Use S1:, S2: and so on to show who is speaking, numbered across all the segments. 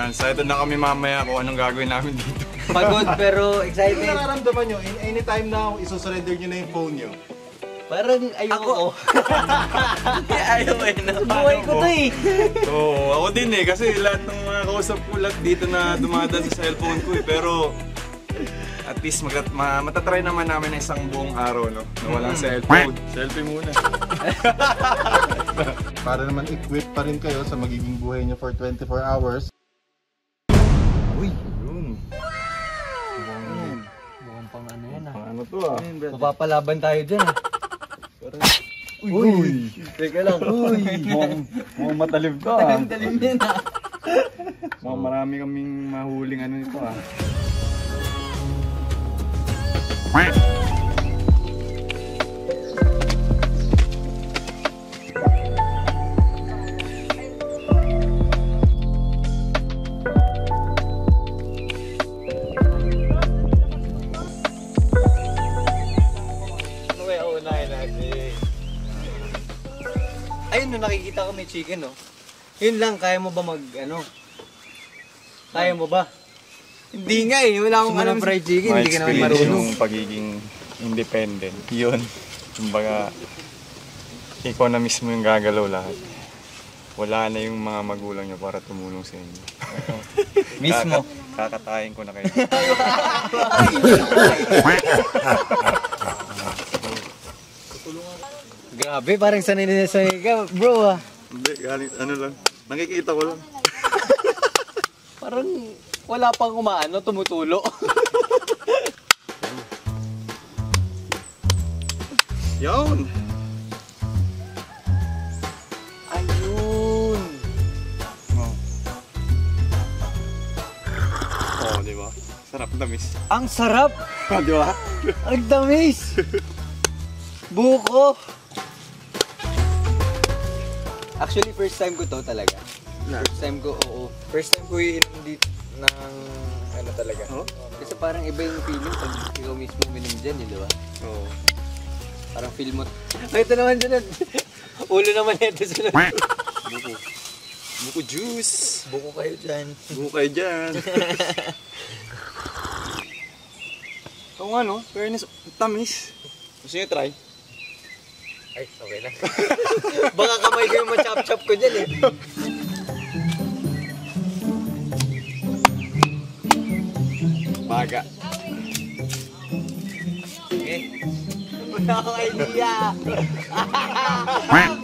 S1: Excited na kami mamaya kung anong gagawin namin dito.
S2: Pagod pero excited.
S3: Ano nararamdaman nyo? Anytime na isusurrender nyo na yung phone nyo?
S2: Parang ayoko.
S4: Ayaw eh.
S2: Buhay ko to eh.
S1: Oo, ako din eh. Kasi lahat ng mga kausap ko lahat dito na dumadaan sa cellphone ko eh. Pero at least matatry naman namin na isang buong araw, no? Na walang cellphone. Selfie muna.
S3: Para naman equip pa rin kayo sa magiging buhay nyo for 24 hours.
S1: Uy, yun.
S2: Mukhang pang ano yan ah.
S1: Ano to ah?
S2: Mapapalaban tayo dyan ah.
S1: Uy!
S2: Teka lang. Uy!
S1: Mukhang matalim to ah.
S2: Talim yan ah.
S1: Mukhang marami kaming mahuling ano nito ah.
S2: Ayun no, nakikita ko may chicken no. Yun lang, kaya mo ba ano? Kaya mo ba? Hindi nga eh, wala akong alam fried chicken, hindi ka naman marunong.
S1: Yung pagiging independent, yun. Kumbaga, ikaw na mismo yung gagalaw lahat. Wala na yung mga magulang nyo para tumulong sa inyo.
S2: Mismo.
S1: Kakatayin ko na kayo.
S2: Grabe, parang sanay na sanay ka, bro ah.
S1: Hindi, galing, ano lang. Nakikita ko lang.
S2: Parang wala pang umaano, tumutulo.
S1: Yun!
S2: Ayun!
S1: Oh, di ba? Sarap tamis.
S2: Ang sarap!
S1: Oh, di ba?
S2: Ang tamis! Buko! Actually, first time ko to talaga. First time ko, oo. First time ko iinom dito ng ano talaga.
S1: Oh?
S2: Kasi parang iba yung feeling pag ikaw mismo minom dyan, di ba?
S1: Oo.
S2: Parang feel mo. Ay, ito naman sunod. Ulo naman ito sunod.
S1: Buko. Buko juice.
S2: Buko kayo dyan.
S1: Buko kayo dyan. Oo nga no, fairness, tamis. Gusto nyo try?
S2: Ay, okay lang. Baka kamay ko yung ma-chop-chop ko dyan eh.
S1: Baga.
S2: Okay. Wala akong idea.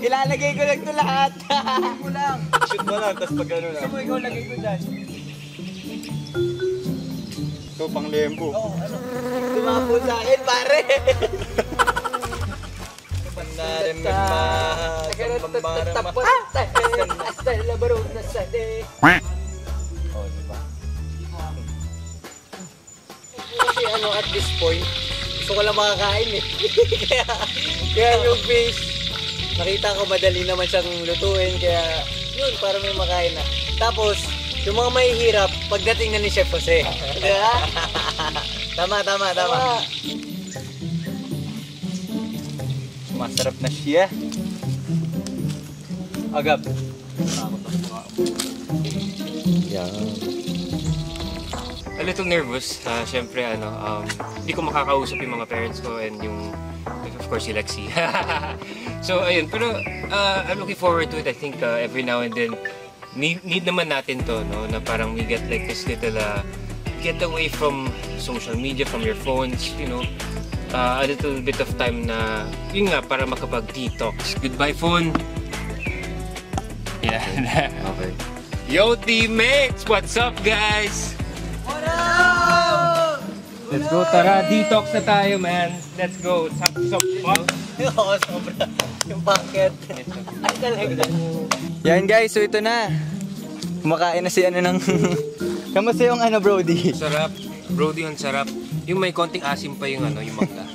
S2: Ilalagay ko lang ito lahat. Mo lang.
S1: Shoot mo lang, tapos pag ano lang.
S2: Gusto mo ikaw lagay ko dyan.
S1: Ito, pang lembo.
S2: Oo, ano? Tumapo sa akin, pare. Pandarin mo tapos hasta la barong nasade. Oh, diba? Kasi ano, at this point, gusto ko lang makakain eh. kaya yung fish, nakita ko madali naman siyang lutuin, kaya yun, para may makain na. Tapos, yung mga mahihirap, pagdating na ni Chef Jose. Diba? Tama. Masarap na siya. Agap.
S4: Yan. A little nervous. Siyempre, hindi ko makakausap yung mga parents ko and yung, of course, si Lexi. So, ayun. Pero, I'm looking forward to it. I think every now and then, need naman natin to, no? Na parang we get like this little get away from social media, from your phones, you know. A little bit of time na, yun nga, para makapag-detox. Goodbye, phone! Yeah.
S1: Okay.
S4: Yo, teammates! What's up, guys?
S2: What up?
S4: Let's go, tara. Detox na tayo, man. Let's go.
S2: Oo, sobra. Yung bucket. Ay, talaga. Yan, guys. So, ito na. Kumakain na si ano ng... Kamusta yung ano, Brody?
S4: Sarap. Brody, ang sarap. Yung may konting asim pa yung ano, yung mangga.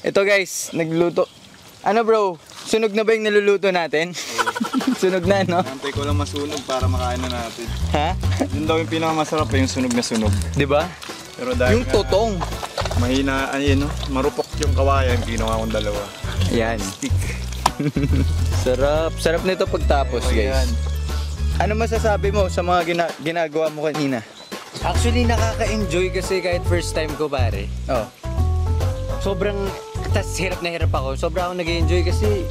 S2: Ito guys, nagluto. Ano bro? Sunog na ba yung niluluto natin? Sunog na, no?
S1: Antay ko lang masunog para makain na natin.
S2: Ha?
S1: Yun daw yung pinakamasarap yung sunog na sunog.
S2: Di ba?
S1: Pero dahil
S2: Yung totong.
S1: mahina, ayun no, marupok yung kawayan, ginawa kong dalawa.
S2: Yan. Sarap. Sarap nito pagtapos, guys. Ano masasabi mo sa mga ginagawa mo kanina?
S5: Actually, nakaka-enjoy kasi kahit first time ko, pare.
S2: Oh.
S5: Sobrang, tas hirap na hirap ako. Sobrang ako nag-enjoy kasi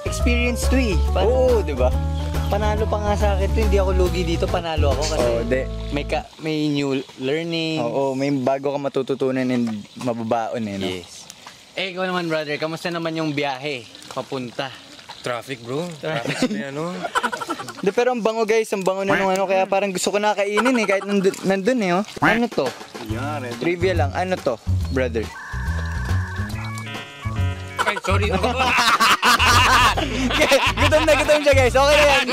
S5: experience to eh.
S2: Oo, di ba?
S5: Panalo pa nga sa akin to, hindi ako lugi dito, panalo ako kasi
S2: Oo, di.
S5: may new learning.
S2: Oo, may bago ka matututunan and mababaon eh, no?
S5: Yes. Eh, ikaw naman brother, kamusta naman yung biyahe papunta?
S4: Traffic bro. Traffic na ano.
S2: Di, pero ang bango guys, ang bango na nung ano, kaya parang gusto ko na kainin eh, kahit nandun eh, oh. Ano to?
S1: Yan, ready.
S2: Trivia lang, ano to, brother?
S4: Ay, sorry.
S2: Gutom siya guys, okay na yan.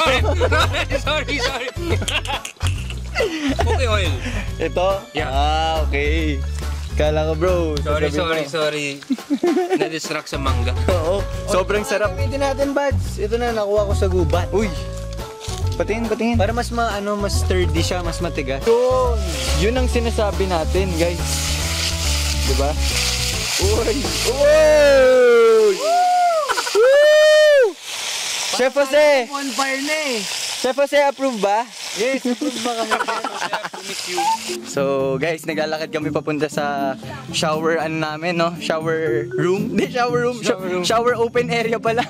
S4: sorry. Okay, oil.
S2: Ito?
S4: Yeah.
S2: Ah, okay. Kala ko bro.
S4: Sorry. Na-distract sa mangga.
S2: Oo, sobrang sarap.
S5: Gamitin natin, buds. Ito na, nakuha ko sa gubat.
S2: Uy, patingin.
S5: Para mas mas sturdy siya, mas matigas.
S2: Yun ang sinasabi natin guys. Diba? Uy! Uy! Woo! Chef Jose!
S5: On fire na eh.
S2: Chef Jose, approve ba?
S5: Yes, approve ba kami?
S2: So guys, naglalakad kami papunta sa shower ano namin, no? Shower room? Hindi, shower room. Shower open area pala.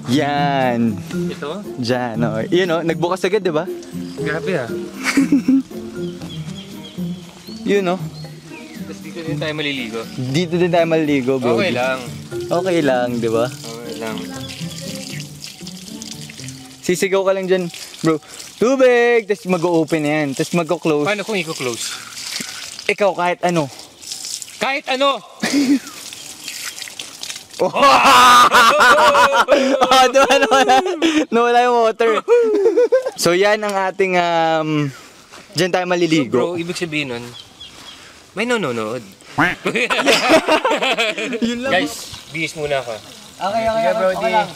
S2: Yan.
S4: Ito?
S2: Diyan, no? Yun, no? Nagbukas agad, di ba?
S4: Grabe ah.
S2: Yun, no?
S4: Tapos dito din tayo maliligo.
S2: Dito din tayo maliligo, bro.
S4: Okay lang.
S2: Okay lang, di ba?
S4: Okay lang.
S2: Sisigaw ka lang dyan, bro. Tubig! Tapos mag-open yan. Tapos mag-close.
S4: Paano kung i-close?
S2: Ikaw kahit ano.
S4: Kahit ano!
S2: Diba? Nawala yung water. So yan ang ating dyan tayo maliligo.
S4: So bro, ibig sabihin nun, may nanonood.
S2: Yun lang.
S4: Guys, bihis muna ako.
S5: Okay, Brody. Okay lang.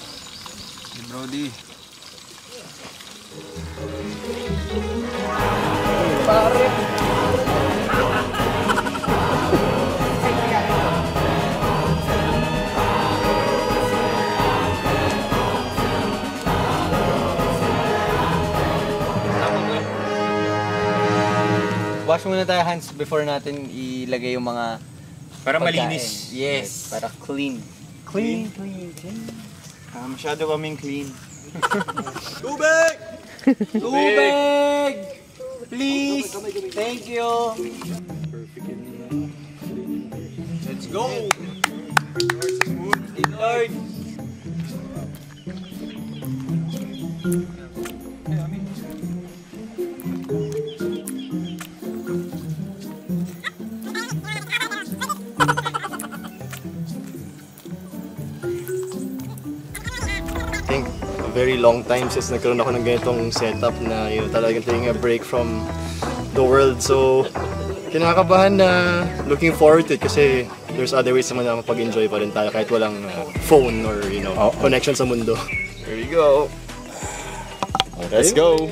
S1: Brody.
S5: Wash muna tayo hands before natin ilagay yung mga
S4: Para
S5: pagkain.
S4: malinis.
S5: Yes, para clean.
S1: Clean. Masyado kaming clean. Tubig!
S5: Tubig! Please! Thank you!
S1: Let's go!
S5: Lord!
S3: I think a very long time since nagkaroon ako ng ganitong setup na talagang taking a break from the world. So, kinakabahan na looking forward to it kasi there's other ways naman na mapag-enjoy pa rin tayo kahit walang phone or connection sa mundo.
S1: Here we go. Let's go!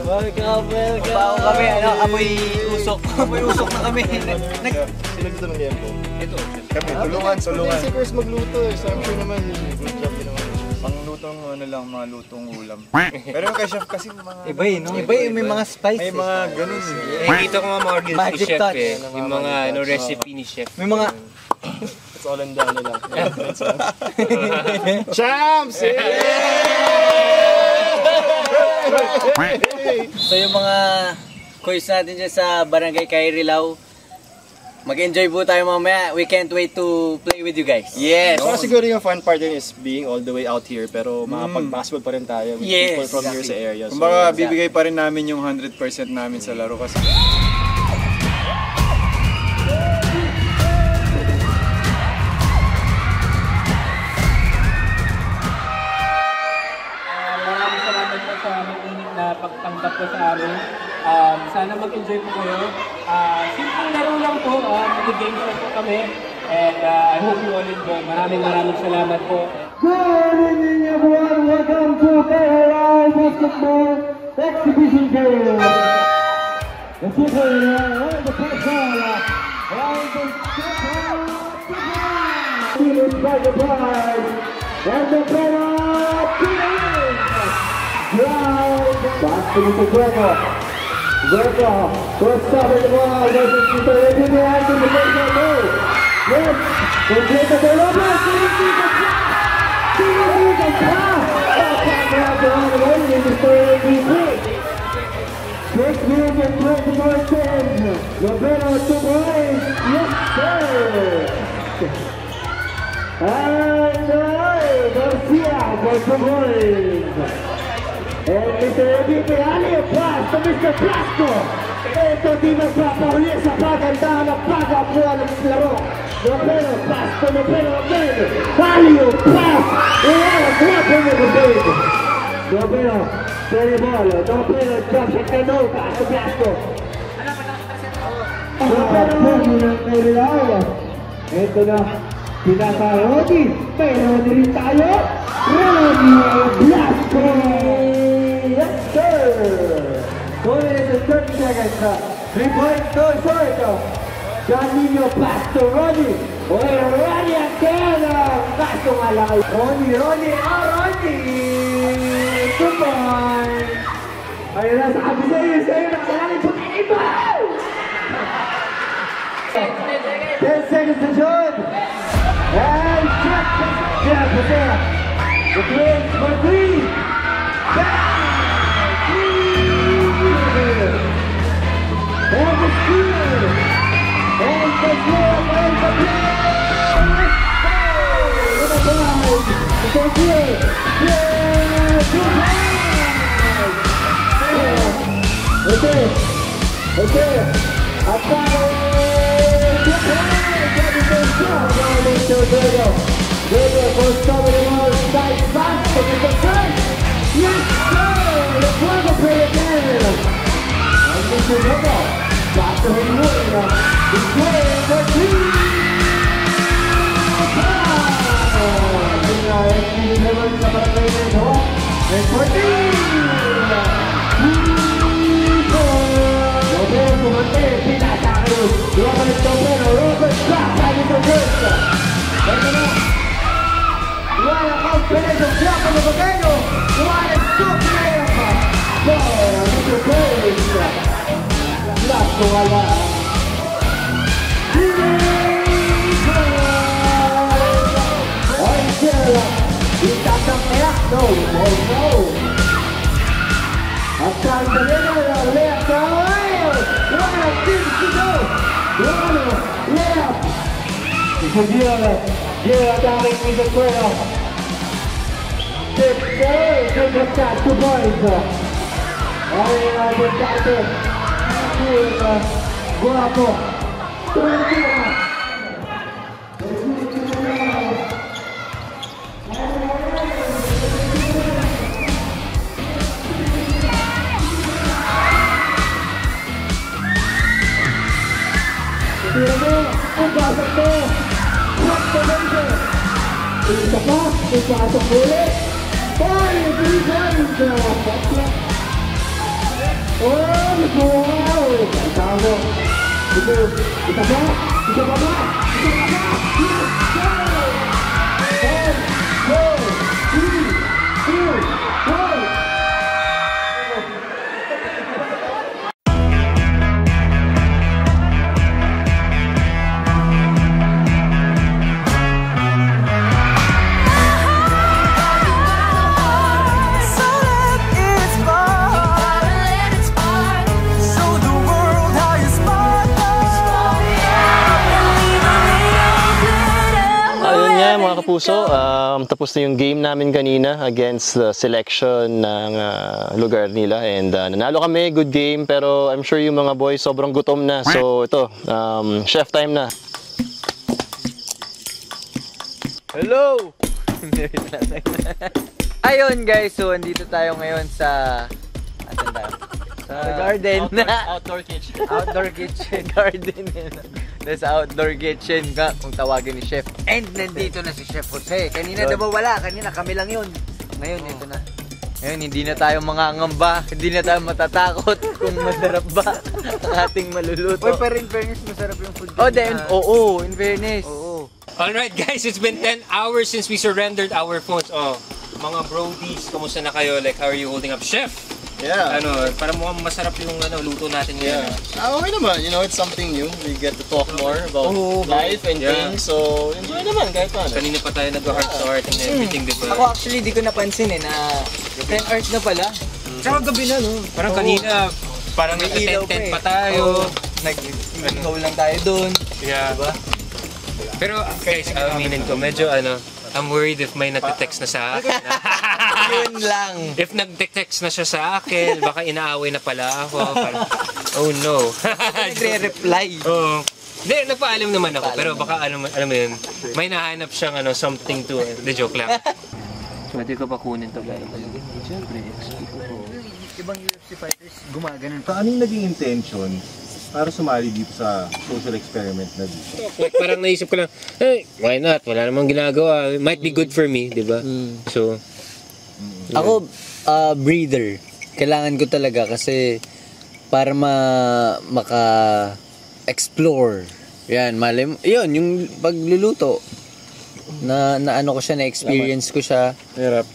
S5: Welcome! Bago kami, amoy usok. Amoy usok na kami.
S3: Sino dito ng liempo?
S4: Ito.
S1: Kami, tulungan.
S3: Si Chris magluto eh. So I'm sure naman, good job din naman.
S1: Panglutong mga lutong ulam. Pero yung kay chef kasi mga...
S5: Iba eh, no? Iba eh, may mga spice.
S1: May mga ganun eh.
S4: Nakikita ko nga mga reels ni
S5: Magic
S4: chef
S5: touch.
S4: eh. Yung mga recipe ni chef.
S5: May mga...
S3: It's all on the ano lang. Champs!
S5: So yung mga quiz natin dyan sa Barangay Kairilao, mag-enjoy po tayo mamaya. We can't wait to play with you guys.
S2: Yes!
S3: So siguro yung fun part din is being all the way out here pero makapag-basketball pa rin tayo with
S5: Yes,
S3: people from here sa
S5: exactly.
S3: area. So,
S1: Kumbaga, bibigay pa rin namin yung 100% namin sa laro kasi...
S6: Maraming salamat po sa mainit na pagtanggap po sa amin. Sana mag-enjoy po kayo. Simpleng laro lang po, mag-games lang po kami. And I hope you all enjoy. Maraming salamat po.
S7: Good evening, everyone. Welcome to KRL Basketball Exhibition Game. The people and the person and the feeling by the prize and the penalty. Drive back to the Greco. Greco, first stop in the ball. This is the third in the act of the first goal. Yes, we'll take the ball over. First move in 24 seconds. Roberto 2 points. Yes, sir. And Garcia for 2 points. And Mr. Evite Ali, a pass to Mr. Blasco. Ito di magpapahuli sa pagandahan ng pag-apuan ng laro. Roberto, pass to Roberto again. Value, pass. Wala, guwapo mo Roberto. Roberto, play ball. Roberto, jump shot ka no. Pass to Blasco. Roberto, ito na. Pinaka Rodi. May Rodi rin tayo. Rodi Blasco. Yes, sir. 4 minutes and 30 seconds. 3 points, no short. Janino pass to Ronnie. Oy, Ronnie again. Kaso malaki. Ronnie. 2 points. Ayun na, sabi sa'yo, nakalaki po kayo iba. 10 seconds to shoot. And check. The Twins for 3. And the steal! And the steal! And the play! With a blind! The steal! Yeah! 2 points! Okay! Attack! 2 points! Everything's strong! Now Mr. Virgo! Virgo for stopping all side fast! With the first! Yes, sir! The Virgo play again! And Mr. Virgo! Back to him, the play for 3! Naman sa barangay nito. And for 3! Robert kumante, pinatake. Robert Topero, Robert back by Mr. Virgo. Ito na. Wala kang penetrate drop on the Bogano. Wala stop player. Mr. Virgo. Blasco wala. Angela, itatangkaya. No. At saan sa nila, left away. One, two, go. One, left. Ito Gio attacking with the Cuero. 6-0, good shot, 2 points. Ay, good shot. Guapo. Pasok to. Isa pa. Pasok ulit. 5 Oh, wow! Tama. Ito pa ba? Yes, go! 4, 3, 2, 1.
S3: Mga kapuso, tapos na yung game namin kanina against the selection ng lugar nila and nanalo kami, good game, pero I'm sure yung mga boys sobrang gutom na, so ito, chef time na.
S2: Hello! Ayun guys, so andito tayo ngayon sa asan tayo? Sa garden.
S3: Outdoor kitchen.
S2: Outdoor kitchen garden. Nasa outdoor kitchen ka, kung tawagin ni Chef. And nandito na si Chef Jose. Kanina diba wala? Kanina kami lang yun. Ngayon, ito na. Ngayon, hindi na tayo mangangamba. Hindi na tayo matatakot kung masarap ba ang ating maluluto. Oy, pero in fairness, masarap yung food. Oh, then, oo, in fairness. Oo.
S4: Alright guys, it's been 10 hours since we surrendered our phones. Oh, mga brodies, kamusta na kayo? Like, how are you holding up? Chef!
S3: Yeah.
S4: Para mukhang masarap yung luto natin ngayon.
S3: Okay naman. You know, it's something new. We get to talk more about life and things. So, enjoy naman kahit paano.
S4: Kanina pa tayo nag-heart to heart and everything, di ba?
S2: Ako actually, di ko napansin na 10 hours na pala.
S4: Tsaka gabi na, no? Parang kanina, parang nag-tent pa tayo.
S2: Nag-ikaw lang tayo dun.
S4: Yeah.
S2: Diba?
S4: Pero guys, aminin ko, medyo I'm worried if may nagte-text na sa akin.
S2: Yun lang.
S4: If nagte-text na siya sa akin, baka inaaway na pala ako. Parang, oh no.
S2: Nagre-reply.
S4: Oo. Hindi, nagpaalam naman ako. Pero baka alam mo yun, may nahanap siyang something to The joke lang. Pwede ko pa kunin to guys. Siyempre,
S2: Ibang UFC fighters gumaganon.
S8: Ano yung naging intention para sumali dito sa social experiment na dito?
S4: like, parang naisip ko lang, hey, why not? Wala namang ginagawa. It might be good for me, di ba? So,
S2: Ako, breather. Kailangan ko talaga kasi para maka-explore. Yan, yun, yung pagluluto. Na ano ko siya, na-experience ko siya.
S8: Hirap.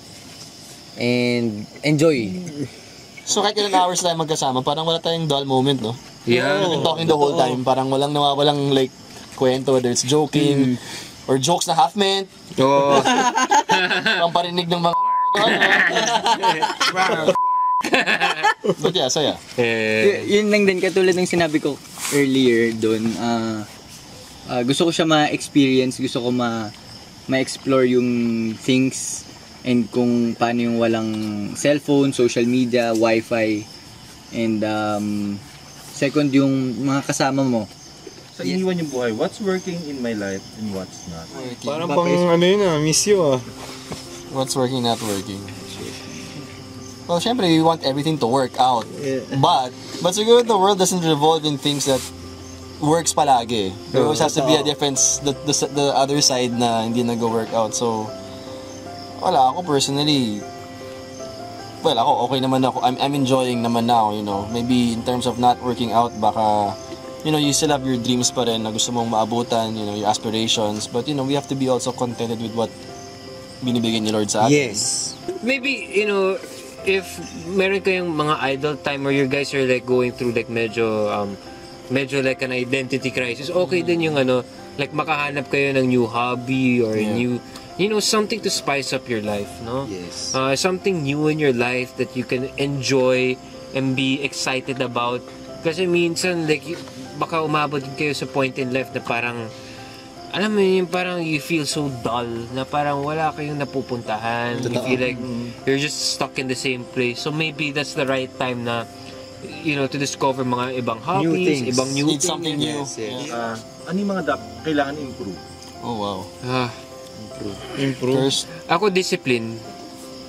S2: And enjoy.
S3: So kahit ilang hours tayo magkasama, parang wala tayong dull moment, no?
S4: yeah.
S3: We've been talking the whole time, parang walang like kwento, whether it's joking or jokes na half meant.
S4: Oo.
S3: Pang parinig ng mga But yeah, saya.
S2: Yun lang din, katulad ng sinabi ko earlier doon. Gusto ko siya ma-experience, gusto ko ma-explore yung things and kung paano yung walang cellphone, social media, wifi, and second yung mga kasama mo.
S8: Sa iniwan yung buhay, what's working in my life and what's not?
S1: Parang pang ano yun miss you
S3: What's working, not working. Well, syempre, we want everything to work out. But siguro the world doesn't revolve in things that works palagi. There always has to be a difference, the other side na hindi nag-work out. So, wala, ako personally, well, ako okay naman ako. I'm enjoying naman now, you know. Maybe in terms of not working out, baka, you know, you still have your dreams pa rin na gusto mong maabutan, you know, your aspirations. But, you know, we have to be also contented with what binibigyan ni Lord sa atin.
S2: Yes.
S4: Maybe, you know, if meron kayong mga idle time or you guys are like going through like medyo like an identity crisis, okay din yung like makahanap kayo ng new hobby or new, you know, something to spice up your life, no?
S2: Yes.
S4: Something new in your life that you can enjoy and be excited about. Kasi minsan, like, baka umabot din kayo sa point in life na parang, alam mo yun, parang you feel so dull, na parang wala kayong napupuntahan. You feel like you're just stuck in the same place. So maybe that's the right time na, you know, to discover mga ibang hobbies, ibang new
S3: Need
S4: things.
S3: something new.
S4: Yes.
S8: Ano yung mga kailangan improve?
S3: Oh, wow.
S1: improve.
S3: First,
S4: Ako, discipline.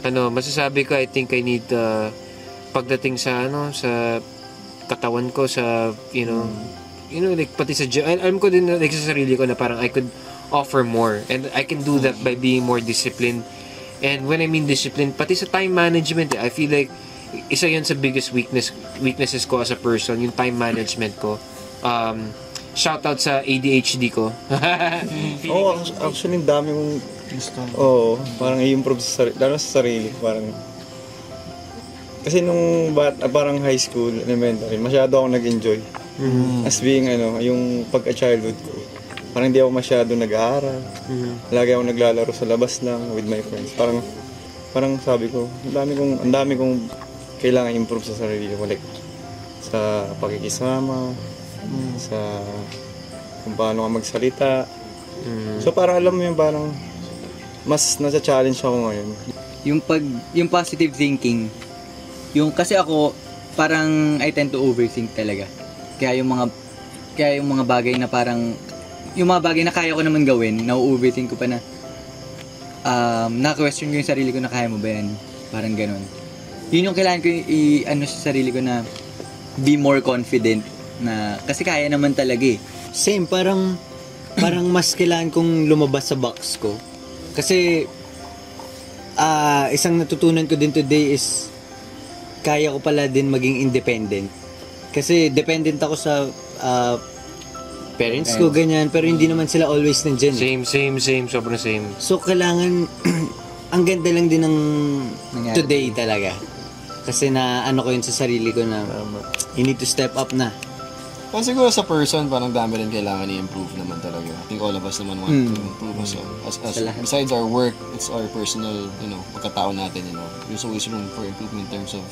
S4: Masasabi ko, I think I need, pagdating sa, sa katawan ko, sa, you know, like, pati sa gym, alam ko din, like, sa sarili ko na parang I could offer more. And I can do that by being more disciplined. And when I mean discipline, pati sa time management, I feel like, isa yun sa biggest weaknesses ko as a person, yung time management ko. Shout out sa ADHD ko.
S1: Actually, ang dami mong gusto. Parang i-improve sa sarili, lalo sa sarili, parang kasi nung parang high school, elementary, masyado ako nag-enjoy. As being yung pagka-childhood ko, parang hindi ako masyado nag-aaral. Lagi ako naglalaro sa labas lang with my friends. Parang sabi ko, ang dami kong kailangan improve sa sarili ko, like sa pakikisama, sa kung paano ka magsalita. So parang alam mo yung parang mas nasa challenge ako ngayon.
S2: Yung positive thinking, kasi ako parang I tend to overthink talaga. Kaya yung mga bagay na parang yung mga bagay na kaya ko naman gawin, na-overthink ko pa na na-question ko yung sarili ko na kaya mo ba yan? Parang ganun. Yun yung kailangan ko sa sarili ko na be more confident na kasi kaya naman talaga eh.
S5: Same, parang mas kailangan kong lumabas sa box ko. Kasi isang natutunan ko din today is kaya ko pala din maging independent. Kasi dependent ako sa parents ko, ganyan, pero hindi naman sila always nandyan.
S4: Same, sobrang same.
S5: So kailangan ang ganda lang din ng today talaga. Kasi na ano ko yun sa sarili ko na you need to step up na.
S3: Pero siguro sa person, parang dami rin kailangan i-improve naman talaga. I think all of us naman want to improve ourselves. Besides our work, it's our personal, pagkatao natin, There's always room for improvement in terms of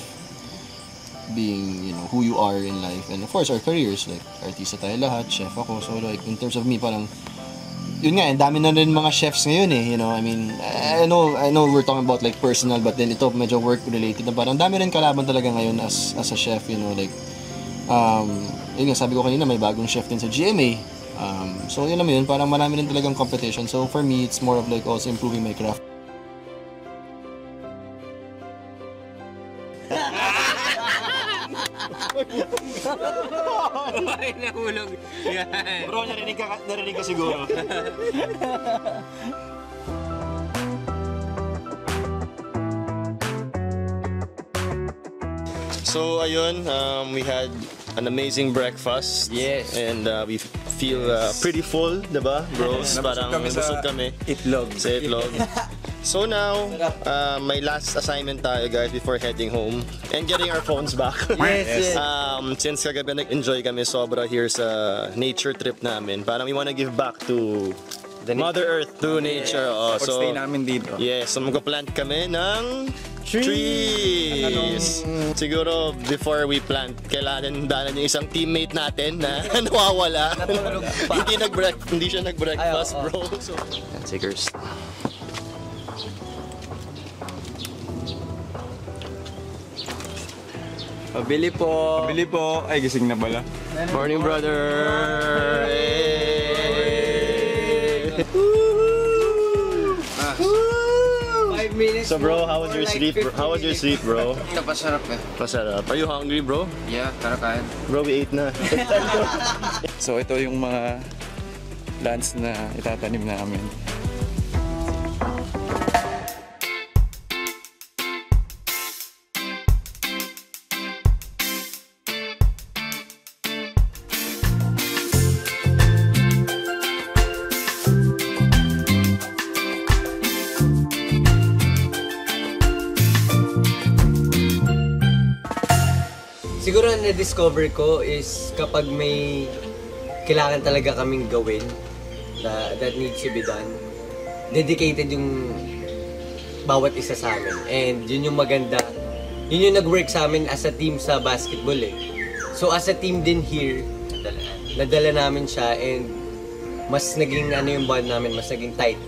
S3: being, who you are in life. And of course, our careers, like, artista tayo lahat, chef ako. So, like, in terms of me, parang, yun nga, dami na rin mga chefs ngayon I mean, I know we're talking about like personal, but then ito medyo work related na parang dami rin kalaban talaga ngayon as a chef, like yun nga, sabi ko kanina may bagong chef din sa GMA. So yun naman yun, parang marami rin talagang competition. So for me, it's more of like also improving my craft.
S4: Ay, nahulog. Yan.
S3: Bro, narinig ka siguro. So ayun, we had an amazing breakfast.
S5: Yes.
S3: And we feel pretty full, diba, bros? Parang busog kami.
S1: Itlog.
S3: Sa itlog. So now, my last assignment tayo, guys, before heading home and getting our phones back.
S5: Yes.
S3: Since kagabi nag-enjoy kami sobra here sa nature trip namin, parang we wanna give back to the Mother Earth, to nature. So
S1: Stay namin dito.
S3: yes, so magpa-plant kami ng trees. Siguro before we plant, kailangan dalan yung isang teammate natin na nawawala. Hindi siya nag-breakfast, bro. So, Tigers.
S1: Pabili po. Ay, gising na pala.
S3: Morning, brother. Hey.
S5: 5 minutes.
S3: So bro, how was your sleep? How was your sleep, bro?
S4: Napasarap eh.
S3: Pasarap. Are you hungry, bro?
S4: Yeah, tara kain.
S3: Bro, we ate na.
S1: So ito yung mga plants na itatanim namin.
S2: Siguro na-discover ko is kapag may kailangan talaga kaming gawin that needs to be done, dedicated yung bawat isa sa amin. And yun yung maganda. Yun yung nag-work sa amin as a team sa basketball eh. So as a team din here, nadala namin siya and mas naging yung bond namin, mas naging tight.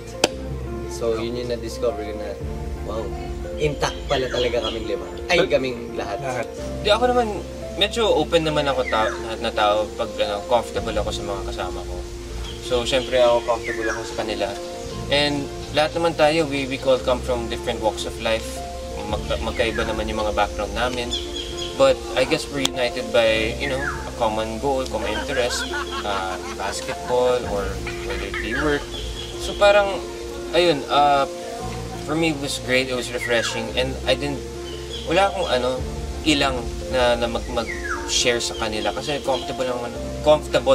S2: So yun yung na-discover ko na, wow, intact pala talaga kaming lima. Ay, kaming lahat.
S4: Di ako naman, medyo open naman ako lahat na tao pag comfortable ako sa mga kasama ko. So, syempre ako comfortable ako sa kanila. And lahat naman tayo, we all come from different walks of life. Magkaiba naman yung mga background namin. But I guess we're united by, a common goal, common interest, basketball, or whether they work. So parang, ayun, for me, it was great, it was refreshing, and wala akong ilang na mag-share sa kanila kasi comfortable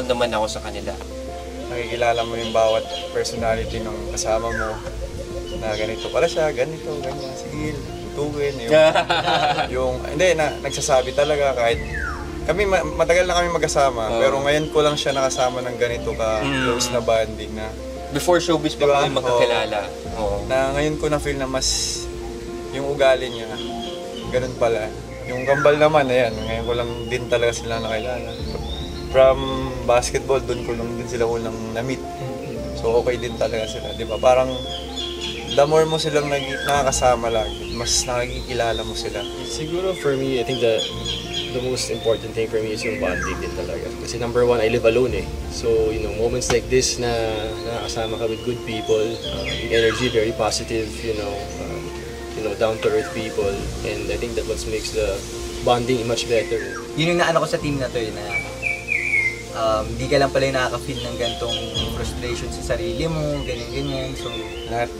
S4: naman ako sa kanila.
S1: Nakikilala mo yung bawat personality ng kasama mo na ganito pala siya, ganito, ganyan, sige, tutuwin. Nagsasabi talaga kahit kami, matagal na kami magkasama, pero ngayon ko lang siya nakasama ng ganito ka-close na bonding na
S4: before showbiz pa kami magkakilala.
S1: Na ngayon ko na-feel na mas yung ugali niya, ganun pala. Yung kambal naman, ayan, ngayon ko lang din talaga sila nakilala. From basketball, doon ko lang din sila unang na-meet. So okay din talaga sila, di ba? Parang the more mo silang nakakasama lagi, mas nakikilala mo sila.
S3: Siguro for me, I think the most important thing for me is yung bonding din talaga. Kasi number one, I live alone eh. So, moments like this na nakakasama ka with good people, energy, very positive, down-to-earth people. And I think that what makes the bonding much better.
S2: Yun yung naano ko sa team na to, na Hindi ka lang pala yung nakaka-feel ng gantong frustration sa sarili mo, ganyan-ganyan. So,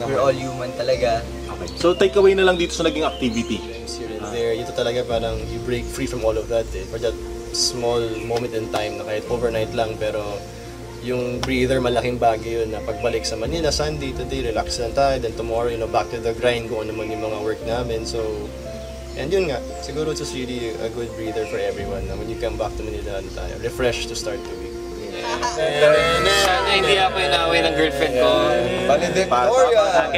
S2: we're all human talaga.
S8: Okay. So takeaway na lang dito sa naging activity.
S3: Here and there, ito talaga parang you break free from all of that for that small moment in time na kahit overnight lang, pero yung breather, malaking bagay yun na pagbalik sa Manila, Sunday, today, relax lang tayo, then tomorrow, back to the grind kung ano man yung mga work namin. So, and yun nga, siguro it's just really a good breather for everyone na when you come back to Manila, tayo, refresh to start the week.
S4: Sana hindi ako inaway ng girlfriend ko.
S3: Valedictoria!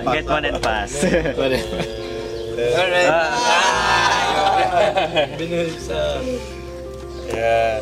S5: Get one and pass.
S4: Alright.
S2: Binul sa...
S3: Yeah.